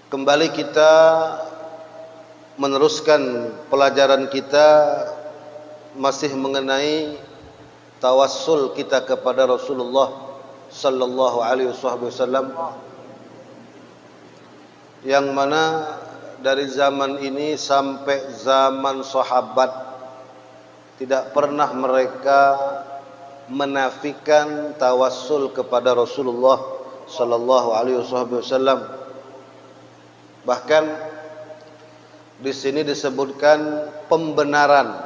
Kembali kita meneruskan pelajaran kita masih mengenai tawassul kita kepada Rasulullah sallallahu alaihi wasallam, yang mana dari zaman ini sampai zaman sahabat tidak pernah mereka menafikan tawassul kepada Rasulullah sallallahu alaihi wasallam. Bahkan di sini disebutkan pembenaran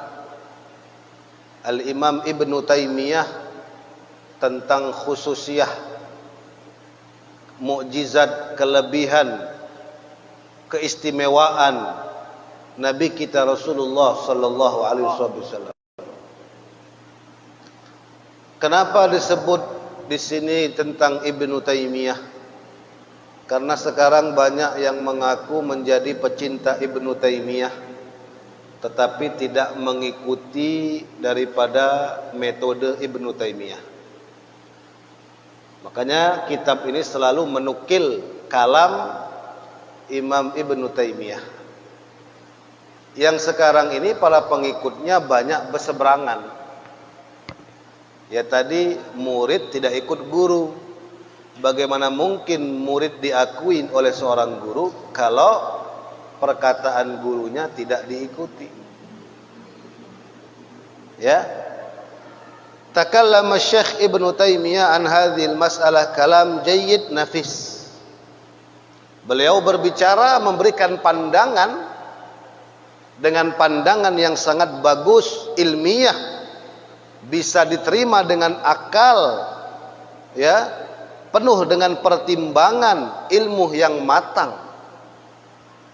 Al-Imam Ibnu Taimiyah tentang khususiyah, mukjizat, kelebihan, keistimewaan Nabi kita Rasulullah sallallahu alaihi wasallam. Kenapa disebut di sini tentang Ibnu Taimiyah? Karena sekarang banyak yang mengaku menjadi pecinta Ibnu Taimiyah, tetapi tidak mengikuti daripada metode Ibnu Taimiyah. Makanya kitab ini selalu menukil kalam Imam Ibnu Taimiyah. Yang sekarang ini para pengikutnya banyak berseberangan. Ya tadi murid tidak ikut guru. Bagaimana mungkin murid diakui oleh seorang guru kalau perkataan gurunya tidak diikuti? Ya. Takallama Syekh Ibnu Taimiyah an hadhil mas'alah kalam jayyid nafis. Beliau berbicara, memberikan pandangan dengan pandangan yang sangat bagus, ilmiah, bisa diterima dengan akal, ya, penuh dengan pertimbangan ilmu yang matang.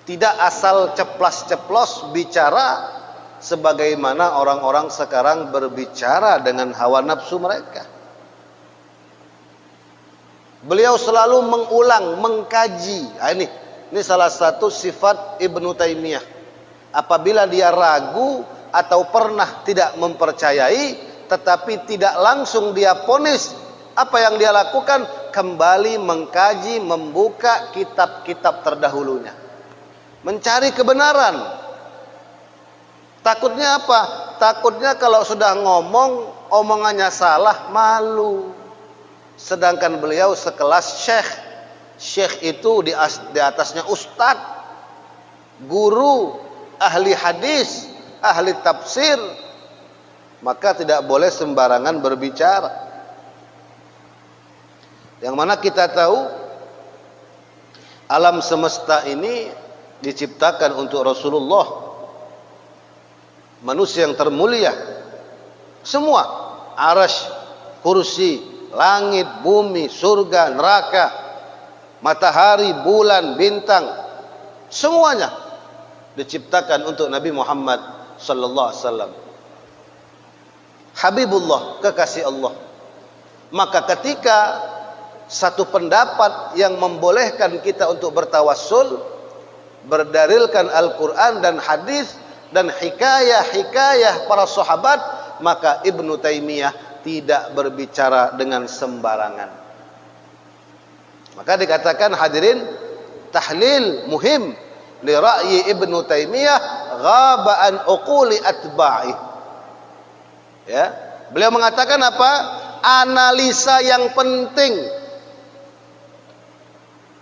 Tidak asal ceplas-ceplos bicara sebagaimana orang-orang sekarang berbicara dengan hawa nafsu mereka. Beliau selalu mengulang, mengkaji. Ini salah satu sifat Ibnu Taimiyah. Apabila dia ragu atau pernah tidak mempercayai, tetapi tidak langsung dia vonis, apa yang dia lakukan? Kembali mengkaji, membuka kitab-kitab terdahulunya, mencari kebenaran. Takutnya apa? Takutnya kalau sudah ngomong, omongannya salah, malu. Sedangkan beliau sekelas syekh. Syekh itu di atasnya ustadz, guru, ahli hadis, ahli tafsir. Maka tidak boleh sembarangan berbicara. Yang mana kita tahu alam semesta ini diciptakan untuk Rasulullah, manusia yang termulia. Semua, arasy, kursi, langit, bumi, surga, neraka, matahari, bulan, bintang, semuanya diciptakan untuk Nabi Muhammad sallallahu alaihi wasallam. Habibullah, kekasih Allah. Maka ketika satu pendapat yang membolehkan kita untuk bertawassul, berdalilkan Al-Quran dan hadis dan hikayah-hikayah para sahabat, maka Ibnu Taimiyah tidak berbicara dengan sembarangan. Maka dikatakan, hadirin, tahlil muhim li ra'yi Ibnu Taimiyah ghaba an uquli atba'i. Ya, beliau mengatakan apa? Analisa yang penting.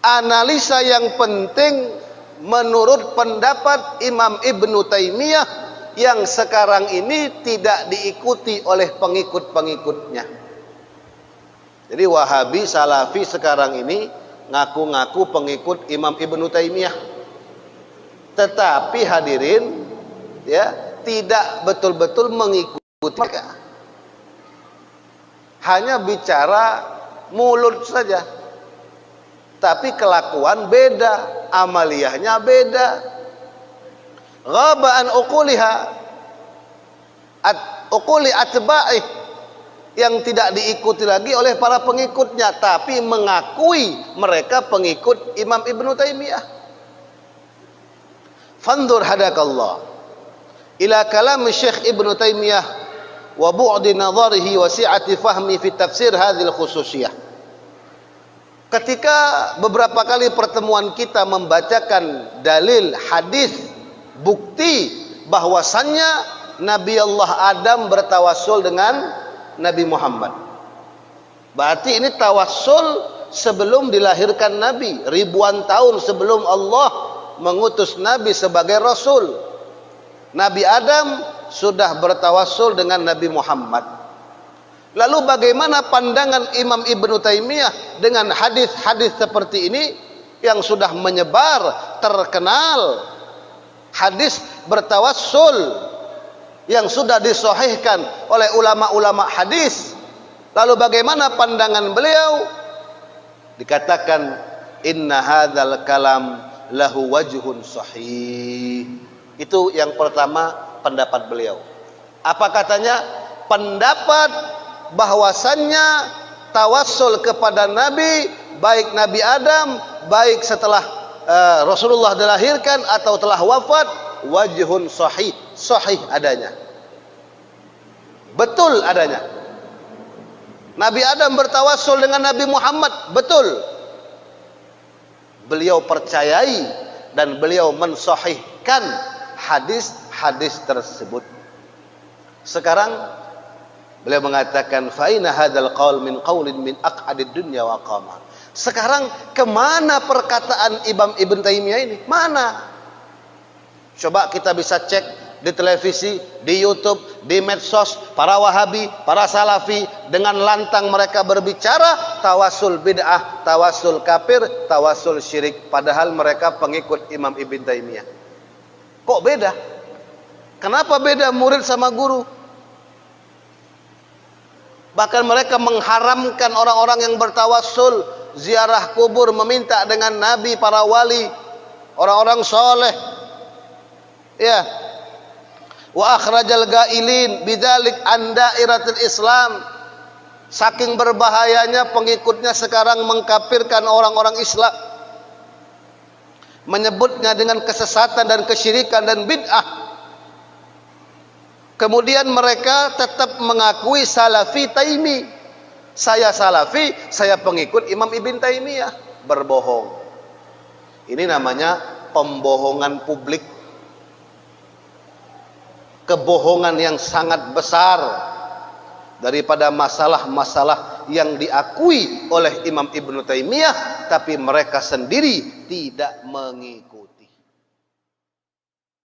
Analisa yang penting menurut pendapat Imam Ibnu Taimiyah yang sekarang ini tidak diikuti oleh pengikut-pengikutnya. Jadi Wahabi, Salafi sekarang ini ngaku-ngaku pengikut Imam Ibnu Taimiyah. Tetapi hadirin, ya, tidak betul-betul mengikuti mereka. Hanya bicara mulut saja. Tapi kelakuan beda, amaliyahnya beda. Ghaba an uquliha, uquli atba'i, yang tidak diikuti lagi oleh para pengikutnya, tapi mengakui mereka pengikut Imam Ibnu Taimiyah. Fandur hadakallah ila kalam Syekh Ibnu Taimiyah wa bu'di nadharihi wa si'ati fahmi fi tafsir hadhil khususiyah. Ketika beberapa kali pertemuan kita membacakan dalil hadis bukti bahwasannya Nabi Allah Adam bertawassul dengan Nabi Muhammad. Berarti ini tawassul sebelum dilahirkan Nabi, ribuan tahun sebelum Allah mengutus Nabi sebagai Rasul. Nabi Adam sudah bertawassul dengan Nabi Muhammad. Lalu bagaimana pandangan Imam Ibnu Taimiyah dengan hadis-hadis seperti ini yang sudah menyebar, terkenal, hadis bertawassul yang sudah disahihkan oleh ulama-ulama hadis. Lalu bagaimana pandangan beliau? Dikatakan inna hadzal kalam lahu wajhun sahih. Itu yang pertama pendapat beliau. Apa katanya? Pendapat bahwasannya tawassul kepada Nabi, baik Nabi Adam, baik setelah Rasulullah dilahirkan atau telah wafat, wajhun sahih, sahih adanya, betul adanya. Nabi Adam bertawassul dengan Nabi Muhammad, betul. Beliau percayai dan beliau mensahihkan hadis-hadis tersebut. Sekarang beliau mengatakan fa inna hadzal qaul min qaulin min aq'adid dunya wa qama. Sekarang kemana perkataan Imam Ibn Taimiyah ini? Mana? Coba kita bisa cek di televisi, di YouTube, di medsos, para Wahabi, para Salafi dengan lantang mereka berbicara tawassul bid'ah, tawassul kafir, tawassul syirik, padahal mereka pengikut Imam Ibn Taimiyah. Kok beda? Kenapa beda murid sama guru? Bahkan mereka mengharamkan orang-orang yang bertawassul, ziarah kubur, meminta dengan nabi, para wali, orang-orang soleh. Ya. Wa akhrajal gailin bidzalik an dairatil Islam. Saking berbahayanya pengikutnya sekarang mengkafirkan orang-orang Islam, menyebutnya dengan kesesatan dan kesyirikan dan bid'ah. Kemudian mereka tetap mengakui salafi taimi. Saya salafi, saya pengikut Imam Ibn Taimiyah. Berbohong. Ini namanya pembohongan publik. Kebohongan yang sangat besar daripada masalah-masalah yang diakui oleh Imam Ibn Taimiyah, tapi mereka sendiri tidak mengikuti.